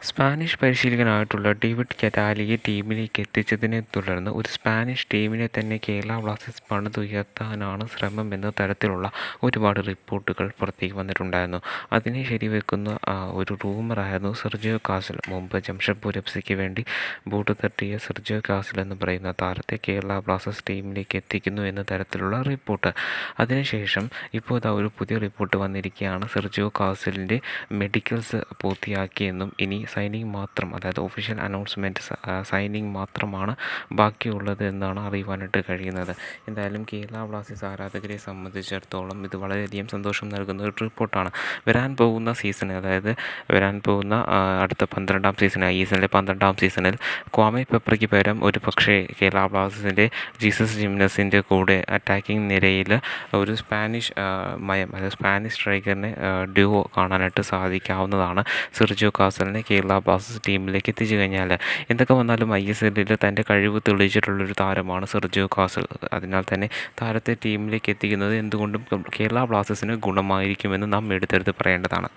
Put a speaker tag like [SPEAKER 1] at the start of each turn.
[SPEAKER 1] Spanish പരിശീലകനായിട്ടുള്ള David കറ്റാലയെ ടീമിലേക്ക് എത്തിച്ചതിനെ തുടർന്ന് ഒരു സ്പാനിഷ് ടീമിനെ തന്നെ കേരള ബ്ലാസ്റ്റേഴ്സ് പണിതുയർത്താനാണ് ശ്രമമെന്ന തരത്തിലുള്ള ഒരുപാട് റിപ്പോർട്ടുകൾ പുറത്തേക്ക് വന്നിട്ടുണ്ടായിരുന്നു. അതിനെ ശരിവെക്കുന്ന ഒരു റൂമറായിരുന്നു സെർജിയോ കാസിൽ. മുമ്പ് ജംഷഡ്പൂർ എഫ്.സിക്ക് വേണ്ടി ബൂട്ട് തട്ടിയ സെർജിയോ കാസിൽ എന്ന് പറയുന്ന താരത്തെ കേരള ബ്ലാസ്റ്റേഴ്സ് ടീമിലേക്ക് എത്തിക്കുന്നു എന്ന തരത്തിലുള്ള റിപ്പോർട്ട്. അതിനുശേഷം ഇപ്പോൾ ഒരു പുതിയ റിപ്പോർട്ട് വന്നിരിക്കുകയാണ്. സെർജിയോ കാസിലിൻ്റെ മെഡിക്കൽസ് പൂർത്തിയാക്കിയെന്നും ഇനി സൈനിങ് മാത്രം, അതായത് ഒഫീഷ്യൽ അനൗൺസ്മെൻറ്റ് സൈനിങ് മാത്രമാണ് ബാക്കിയുള്ളത് എന്നാണ് അറിയുവാനായിട്ട് കഴിയുന്നത്. എന്തായാലും കേരള ബ്ലാസ്റ്റേഴ്സ് ആരാധകരെ സംബന്ധിച്ചിടത്തോളം ഇത് വളരെയധികം സന്തോഷം നൽകുന്ന ഒരു റിപ്പോർട്ടാണ്. വരാൻ പോകുന്ന സീസൺ, അതായത് വരാൻ പോകുന്ന അടുത്ത 12ാം സീസണായി, ഈ സീസണിലെ 12ാം സീസണിൽ ക്വാമെ പെപ്രയ്ക്ക് പകരം ഒരു പക്ഷേ കേരള ബ്ലാസ്റ്റേഴ്സിൻ്റെ ജീസസ് ജിംനസിൻ്റെ കൂടെ അറ്റാക്കിംഗ് നിരയിൽ ഒരു സ്പാനിഷ് അതായത് സ്പാനിഷ് സ്ട്രൈക്കറിനെ ഡ്യുവോ കാണാനായിട്ട് സാധിക്കാവുന്നതാണ്. സെർജിയോ കാസലിനെ കേരള ബ്ലാസ്റ്റേഴ്സ് ടീമിലേക്ക് എത്തിച്ചു കഴിഞ്ഞാൽ എന്തൊക്കെ വന്നാലും ISLൽ തൻ്റെ കഴിവ് തെളിയിച്ചിട്ടുള്ളൊരു താരമാണ് സെർജിയോ കാസൽ. അതിനാൽ തന്നെ താരത്തെ ടീമിലേക്ക് എത്തിക്കുന്നത് എന്തുകൊണ്ടും കേരള ബ്ലാസ്റ്റേഴ്സിന് ഗുണമായിരിക്കുമെന്ന് നാം എടുത്തെടുത്ത് പറയേണ്ടതാണ്.